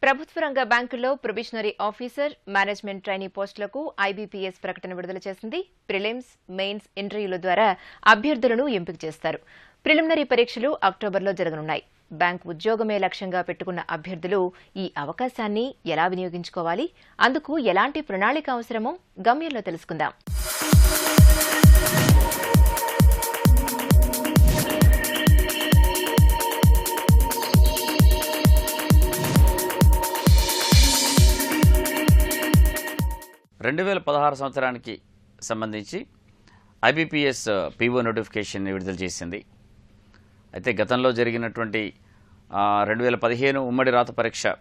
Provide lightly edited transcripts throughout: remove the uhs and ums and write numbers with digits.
ప్రభుత్వ రంగ బ్యాంకుల్లో ప్రొబేషనరీ ఆఫీసర్, మేనేజ్మెంట్ ట్రైనీ పోస్టులకు ఐబీపీఎస్ ప్రకటన విడుదల చేసింది. ప్రిలిమ్స్, మెయిన్స్ ఇంటర్వ్యూల ద్వారా అభ్యర్థులను ఎంపిక చేస్తారు. ప్రిలిమినరీ పరీక్షలు అక్టోబర్లో జరగనున్నాయి. బ్యాంక్ ఉద్యోగమే లక్ష్యంగా పెట్టుకున్న అభ్యర్థులు ఈ అవకాశాన్ని ఎలా వినియోగించుకోవాలి, అందుకు ఎలాంటి ప్రణాళిక అవసరమో గమ్యంలో తెలుసుకుందాం. సంవత్సరానికి సంబంధించి ఐబీపీఎస్ పీఓ నోటిఫికేషన్ విడుదల చేసింది. అయితే గతంలో జరిగినటువంటి 2015 ఉమ్మడి రాత పరీక్ష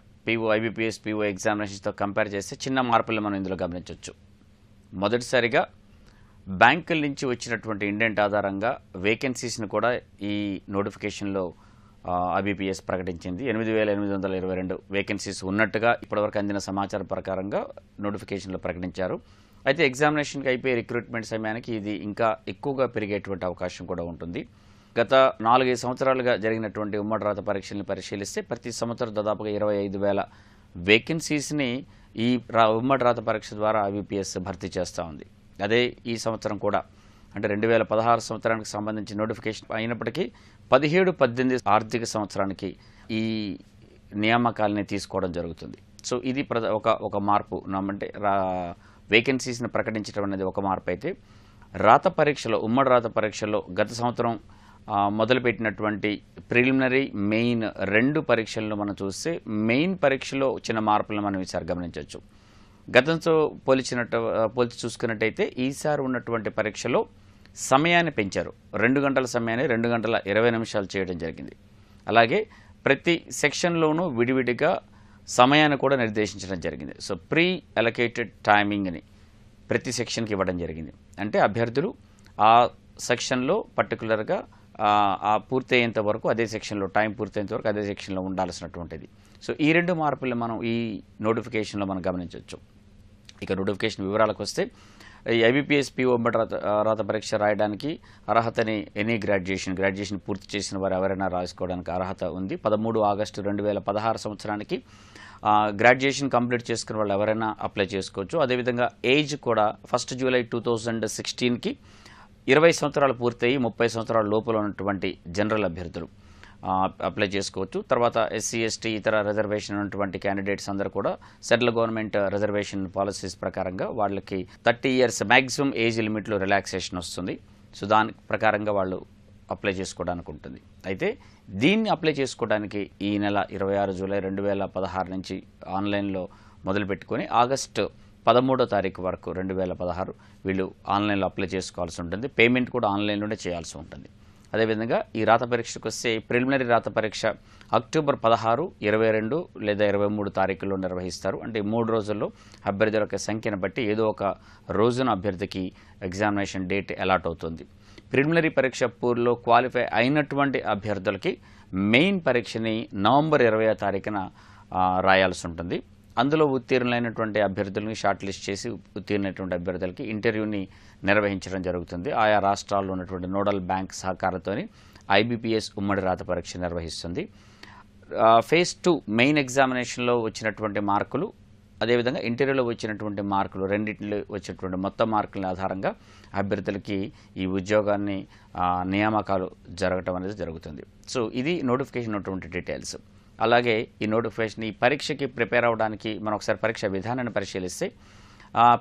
ఐబీపీఎస్ పీఓ ఎగ్జామినేషన్స్తో కంపేర్ చేస్తే చిన్న మార్పులు మనం ఇందులో గమనించవచ్చు. మొదటిసారిగా బ్యాంకుల నుంచి వచ్చినటువంటి ఇండెంట్ ఆధారంగా వేకెన్సీస్ను కూడా ఈ నోటిఫికేషన్లో ఐబీపీఎస్ ప్రకటించింది. 8,822 వేకెన్సీస్ ఉన్నట్టుగా ఇప్పటివరకు అందిన సమాచారం ప్రకారంగా నోటిఫికేషన్లో ప్రకటించారు. అయితే ఎగ్జామినేషన్కి అయిపోయే రిక్రూట్మెంట్ సమయానికి ఇది ఇంకా ఎక్కువగా పెరిగేటువంటి అవకాశం కూడా ఉంటుంది. గత 4-5 సంవత్సరాలుగా జరిగినటువంటి ఉమ్మడి రాత పరీక్షల్ని పరిశీలిస్తే ప్రతి సంవత్సరం దాదాపుగా 25,000 వేకెన్సీస్ని ఈ ఉమ్మడి రాత పరీక్ష ద్వారా ఐబీపీఎస్ భర్తీ చేస్తూ ఉంది. అదే ఈ సంవత్సరం కూడా అంటే 2016 సంవత్సరానికి సంబంధించి నోటిఫికేషన్ అయినప్పటికీ 17-18 ఆర్థిక సంవత్సరానికి ఈ నియామకాలని తీసుకోవడం జరుగుతుంది. సో ఇది ఒక మార్పు. అంటే వేకెన్సీస్ని ప్రకటించడం అనేది ఒక మార్పు. అయితే రాత పరీక్షలో ఉమ్మడి రాత పరీక్షలో గత సంవత్సరం మొదలుపెట్టినటువంటి ప్రిలిమినరీ, మెయిన్ 2 పరీక్షలను మనం చూస్తే మెయిన్ పరీక్షలో చిన్న మార్పులను మనం ఈసారి గమనించవచ్చు. గతంతో పోల్చి చూసుకున్నట్టయితే ఈసారి ఉన్నటువంటి పరీక్షలో సమయాన్ని పెంచారు. 2 గంటల సమయాన్ని 2 గంటల 20 నిమిషాలు చేయడం జరిగింది. అలాగే ప్రతి సెక్షన్లోనూ విడివిడిగా సమయాన్ని కూడా నిర్దేశించడం జరిగింది. సో ప్రీ అలొకేటెడ్ టైమింగ్ని ప్రతి సెక్షన్కి ఇవ్వడం జరిగింది. అంటే అభ్యర్థులు ఆ సెక్షన్లో పర్టికులర్గా పూర్తయ్యేంత వరకు అదే సెక్షన్లో, టైం పూర్తయ్యేంత వరకు అదే సెక్షన్లో ఉండాల్సినటువంటిది. సో ఈ 2 మార్పులు మనం ఈ నోటిఫికేషన్లో మనం గమనించవచ్చు. ఇక నోటిఫికేషన్ వివరాలకు వస్తే ఈ ఐబీపీఎస్ పీఓ రాత పరీక్ష రాయడానికి అర్హతని ఎనీ గ్రాడ్యుయేషన్ పూర్తి చేసిన వారు ఎవరైనా రాసుకోవడానికి అర్హత ఉంది. 13 ఆగస్టు 2016 సంవత్సరానికి గ్రాడ్యుయేషన్ కంప్లీట్ చేసుకున్న వాళ్ళు ఎవరైనా అప్లై చేసుకోవచ్చు. అదేవిధంగా ఏజ్ కూడా 1 జూలై 2016కి 20 సంవత్సరాలు పూర్తయి 30 సంవత్సరాల లోపల ఉన్నటువంటి జనరల్ అభ్యర్థులు అప్లై చేసుకోవచ్చు. తర్వాత ఎస్సీ, ఎస్టీ, ఇతర రిజర్వేషన్ ఉన్నటువంటి క్యాండిడేట్స్ అందరూ కూడా సెంట్రల్ గవర్నమెంట్ రిజర్వేషన్ పాలసీస్ ప్రకారంగా వాళ్ళకి 30 ఇయర్స్ మ్యాక్సిమం ఏజ్ లిమిట్లో రిలాక్సేషన్ వస్తుంది. సో దాని ప్రకారంగా వాళ్ళు అప్లై చేసుకోవడానికి ఉంటుంది. అయితే దీన్ని అప్లై చేసుకోవడానికి ఈ నెల 26 జూలై 2016 నుంచి ఆన్లైన్లో మొదలుపెట్టుకొని ఆగస్టు 13వ తారీఖు వరకు 2016 వీళ్ళు ఆన్లైన్లో అప్లై చేసుకోవాల్సి ఉంటుంది. పేమెంట్ కూడా ఆన్లైన్లోనే చేయాల్సి ఉంటుంది. అదేవిధంగా ఈ రాత పరీక్షకు వస్తే ప్రిలిమినరీ రాత పరీక్ష అక్టోబర్ 16, 22 లేదా 23 తారీఖుల్లో నిర్వహిస్తారు. అంటే 3 రోజుల్లో అభ్యర్థుల యొక్క సంఖ్యను బట్టి ఏదో ఒక రోజున అభ్యర్థికి ఎగ్జామినేషన్ డేట్ అలాట్ అవుతుంది. ప్రిలిమినరీ పరీక్ష పూర్లో క్వాలిఫై అయినటువంటి అభ్యర్థులకి మెయిన్ పరీక్షని నవంబర్ 20వ తారీఖున రాయాల్సి ఉంటుంది. అందులో ఉత్తీర్ణులైనటువంటి అభ్యర్థులని షార్ట్ లిస్ట్ చేసి ఉత్తీర్ణమైనటువంటి అభ్యర్థులకి ఇంటర్వ్యూని నిర్వహించడం జరుగుతుంది. ఆయా రాష్ట్రాల్లో ఉన్నటువంటి నోడల్ బ్యాంక్ సహకారంతో ఐబీపీఎస్ ఉమ్మడి రాత పరీక్ష నిర్వహిస్తుంది. ఫేజ్ 2 మెయిన్ ఎగ్జామినేషన్లో వచ్చినటువంటి మార్కులు, అదేవిధంగా ఇంటర్వ్యూలో వచ్చినటువంటి మార్కులు, రెండింటిలో వచ్చినటువంటి మొత్తం మార్కుల ఆధారంగా అభ్యర్థులకి ఈ ఉద్యోగాన్ని నియామకాలు జరగటం అనేది జరుగుతుంది. సో ఇది నోటిఫికేషన్ ఉన్నటువంటి డీటెయిల్స్. అలాగే ఈ నోటిఫికేషన్ ఈ పరీక్షకి ప్రిపేర్ అవ్వడానికి మనం ఒకసారి పరీక్ష విధానాన్ని పరిశీలిస్తే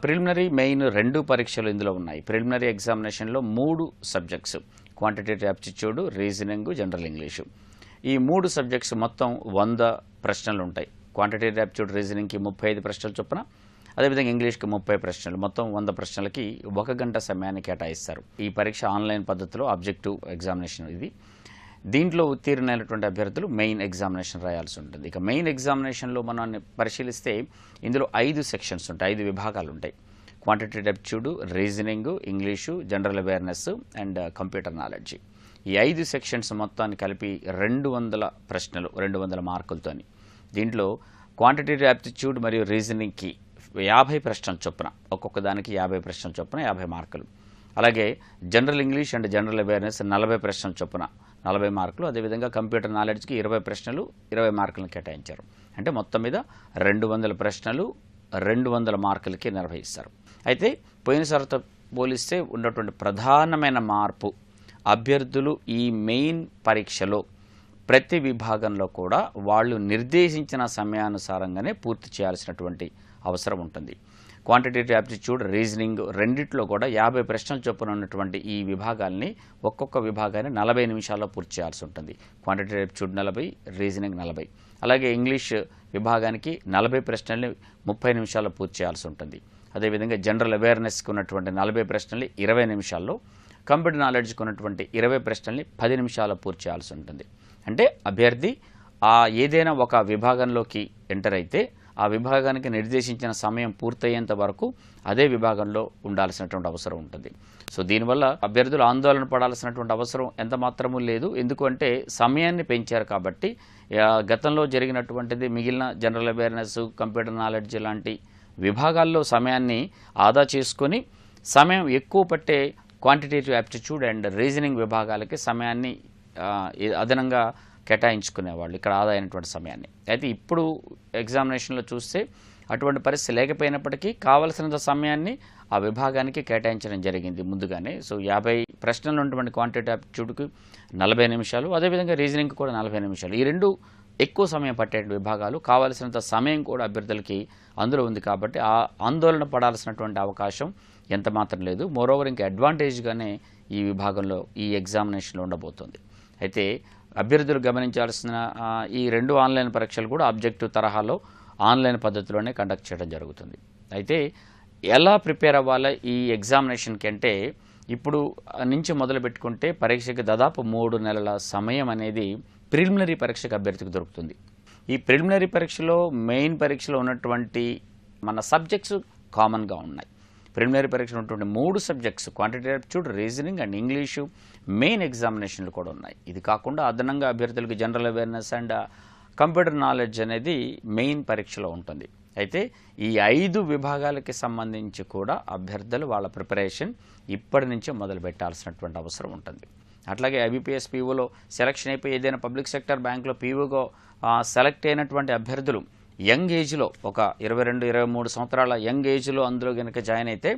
ప్రిలిమినరీ, మెయిన్ 2 పరీక్షలు ఇందులో ఉన్నాయి. ప్రిలిమినరీ ఎగ్జామినేషన్లో 3 subjects quantitative aptitude, reasoning, general English. ఈ 3 సబ్జెక్ట్స్ మొత్తం 100 ప్రశ్నలు ఉంటాయి. క్వాంటిటేటివ్ యాప్టిట్యూడ్, రీజనింగ్కి 35 ప్రశ్నలు చొప్పున, అదేవిధంగా ఇంగ్లీష్కి 30 ప్రశ్నలు, మొత్తం 100 ప్రశ్నలకి 1 గంట సమయాన్ని కేటాయిస్తారు. ఈ పరీక్ష ఆన్లైన్ పద్ధతిలో ఆబ్జెక్టివ్ ఎగ్జామినేషన్ ఇది. దీంట్లో ఉత్తీర్ణమైనటువంటి అభ్యర్థులు మెయిన్ ఎగ్జామినేషన్ రాయాల్సి ఉంటుంది. ఇక మెయిన్ ఎగ్జామినేషన్లో మనం పరిశీలిస్తే ఇందులో 5 సెక్షన్స్ ఉంటాయి, 5 విభాగాలు ఉంటాయి. Quantitative aptitude, reasoning, English, general awareness and computer knowledge. ఈ 5 సెక్షన్స్ మొత్తాన్ని కలిపి 200 ప్రశ్నలు, 200 మార్కులతోని. దీంట్లో క్వాంటిటేటివ్ యాప్టిట్యూడ్ మరియు రీజనింగ్కి 50 ప్రశ్నలు చొప్పున, ఒక్కొక్క దానికి 50 ప్రశ్నలు చొప్పున 50 మార్కులు. అలాగే general English and general awareness 40 ప్రశ్నల చొప్పున 40 మార్కులు, అదేవిధంగా కంప్యూటర్ నాలెడ్జ్కి 20 ప్రశ్నలు 20 మార్కులను కేటాయించారు. అంటే మొత్తం మీద 200 ప్రశ్నలు 200 మార్కులకి నిర్వహిస్తారు. అయితే పోయినసారితో పోలిస్తే ఉన్నటువంటి ప్రధానమైన మార్పు, అభ్యర్థులు ఈ మెయిన్ పరీక్షలో ప్రతి విభాగంలో కూడా వాళ్ళు నిర్దేశించిన సమయానుసారంగానే పూర్తి చేయాల్సినటువంటి అవసరం ఉంటుంది. క్వాంటిటేటివ్ యాప్టిట్యూడ్, రీజనింగ్ రెండిట్లో కూడా 50 ప్రశ్నలు చొప్పున ఉన్నటువంటి ఈ విభాగాల్ని ఒక్కొక్క విభాగాన్ని 40 నిమిషాల్లో పూర్తి చేయాల్సి ఉంటుంది. Quantitative aptitude 40, reasoning 40. అలాగే ఇంగ్లీష్ విభాగానికి 40 ప్రశ్నల్ని 30 నిమిషాల్లో పూర్తి చేయాల్సి ఉంటుంది. అదేవిధంగా జనరల్ అవేర్నెస్కి ఉన్నటువంటి 40 ప్రశ్నల్ని 20 నిమిషాల్లో, కంప్యూటర్ నాలెడ్జ్కి ఉన్నటువంటి 20 ప్రశ్నల్ని 10 నిమిషాల్లో పూర్తి చేయాల్సి ఉంటుంది. అంటే అభ్యర్థి ఏదైనా ఒక విభాగంలోకి ఎంటర్ అయితే ఆ విభాగానికి నిర్దేశించిన సమయం పూర్తయ్యేంత వరకు అదే విభాగంలో ఉండాల్సినటువంటి అవసరం ఉంటుంది. సో దీనివల్ల అభ్యర్థులు ఆందోళన పడాల్సినటువంటి అవసరం ఎంత మాత్రమూ లేదు. ఎందుకంటే సమయాన్ని పెంచారు కాబట్టి. గతంలో జరిగినటువంటిది మిగిలిన జనరల్ అవేర్నెస్, కంప్యూటర్ నాలెడ్జ్ లాంటి విభాగాల్లో సమయాన్ని ఆదా చేసుకొని సమయం ఎక్కువ పట్టే క్వాంటిటేటివ్ యాప్టిట్యూడ్ అండ్ రీజనింగ్ విభాగాలకి సమయాన్ని అదనంగా కేటాయించుకునేవాళ్ళు, ఇక్కడ ఆదా అయినటువంటి సమయాన్ని. అయితే ఇప్పుడు ఎగ్జామినేషన్లో చూస్తే అటువంటి పరిస్థితి లేకపోయినప్పటికీ కావలసినంత సమయాన్ని ఆ విభాగానికి కేటాయించడం జరిగింది ముందుగానే. సో 50 ప్రశ్నలు ఉన్నటువంటి క్వాంటిటేటివ్ యాప్టిట్యూడ్కి 40 నిమిషాలు, అదేవిధంగా రీజనింగ్ కూడా 40 నిమిషాలు. ఈ రెండు ఎక్కువ సమయం పట్టే విభాగాలు. కావలసినంత సమయం కూడా అభ్యర్థులకి అందులో ఉంది కాబట్టి ఆ ఆందోళన పడాల్సినటువంటి అవకాశం ఎంత మాత్రం లేదు. మోరోవర్ ఇంకా అడ్వాంటేజ్గానే ఈ విభాగంలో ఈ ఎగ్జామినేషన్లో ఉండబోతోంది. అయితే అభ్యర్థులు గమనించాల్సిన ఈ 2 ఆన్లైన్ పరీక్షలు కూడా ఆబ్జెక్టివ్ తరహాలో ఆన్లైన్ పద్ధతిలోనే కండక్ట్ చేయడం జరుగుతుంది. అయితే ఎలా ప్రిపేర్ అవ్వాలి ఈ ఎగ్జామినేషన్కి అంటే, ఇప్పుడు నుంచి మొదలు పెట్టుకుంటే పరీక్షకి దాదాపు 3 నెలల సమయం అనేది ప్రిలిమినరీ పరీక్షకు అభ్యర్థికి దొరుకుతుంది. ఈ ప్రిలిమినరీ పరీక్షలో మెయిన్ పరీక్షలో ఉన్నటువంటి మన సబ్జెక్ట్స్ కామన్గా ఉన్నాయి. ప్రిలిమినరీ పరీక్షలో ఉన్నటువంటి 3 subjects quantitative aptitude, reasoning and English main ఎగ్జామినేషన్లు కూడా ఉన్నాయి. ఇది కాకుండా అదనంగా అభ్యర్థులకు general awareness and computer knowledge అనేది మెయిన్ పరీక్షలో ఉంటుంది. అయితే ఈ 5 విభాగాలకి సంబంధించి కూడా అభ్యర్థులు వాళ్ళ ప్రిపరేషన్ ఇప్పటి నుంచే మొదలు పెట్టాల్సినటువంటి అవసరం ఉంటుంది. అట్లాగే ఐబీపీఎస్ పీఓలో సెలక్షన్ అయిపోయి ఏదైనా పబ్లిక్ సెక్టర్ బ్యాంకులో పీఓగా సెలెక్ట్ అయినటువంటి అభ్యర్థులు యంగ్ ఏజ్లో ఒక 22-23 సంవత్సరాల యంగ్ ఏజ్లో అందులో కనుక జాయిన్ అయితే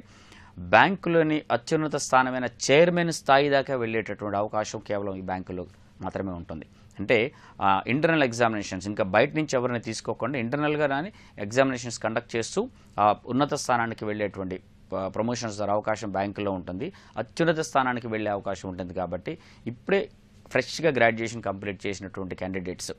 బ్యాంకులోని అత్యున్నత స్థానమైన చైర్మన్ స్థాయి దాకా వెళ్ళేటటువంటి అవకాశం కేవలం ఈ బ్యాంకులో మాత్రమే ఉంటుంది. అంటే ఇంటర్నల్ ఎగ్జామినేషన్స్ ఇంకా బయట నుంచి ఎవరిని తీసుకోకుండా ఇంటర్నల్గా రాని ఎగ్జామినేషన్స్ కండక్ట్ చేస్తూ ఉన్నత స్థానానికి వెళ్ళేటువంటి ప్రమోషన్స్ ద్వారా అవకాశం బ్యాంకులో ఉంటుంది. అత్యున్నత స్థానానికి వెళ్ళే అవకాశం ఉంటుంది. కాబట్టి ఇప్పుడే ఫ్రెష్గా గ్రాడ్యుయేషన్ కంప్లీట్ చేసినటువంటి క్యాండిడేట్స్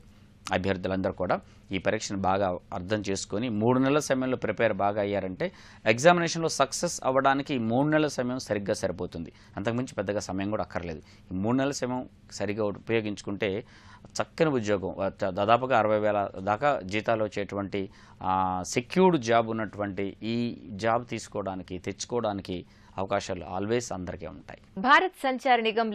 అభ్యర్థులందరూ కూడా ఈ పరీక్షను బాగా అర్థం చేసుకొని 3 నెలల సమయంలో ప్రిపేర్ బాగా అయ్యారంటే ఎగ్జామినేషన్లో సక్సెస్ అవ్వడానికి ఈ 3 నెలల సమయం సరిగ్గా సరిపోతుంది. అంతకుమించి పెద్దగా సమయం కూడా అక్కర్లేదు. ఈ 3 నెలల సమయం సరిగ్గా ఉపయోగించుకుంటే చక్కని ఉద్యోగం, దాదాపుగా 60,000 దాకా జీతాలు వచ్చేటువంటి సెక్యూర్డ్ జాబ్ ఉన్నటువంటి ఈ జాబ్ తెచ్చుకోవడానికి అవకాశాలు ఆల్వేస్ అందరికీ ఉంటాయి. భారత్ సంచార్ నిగమ్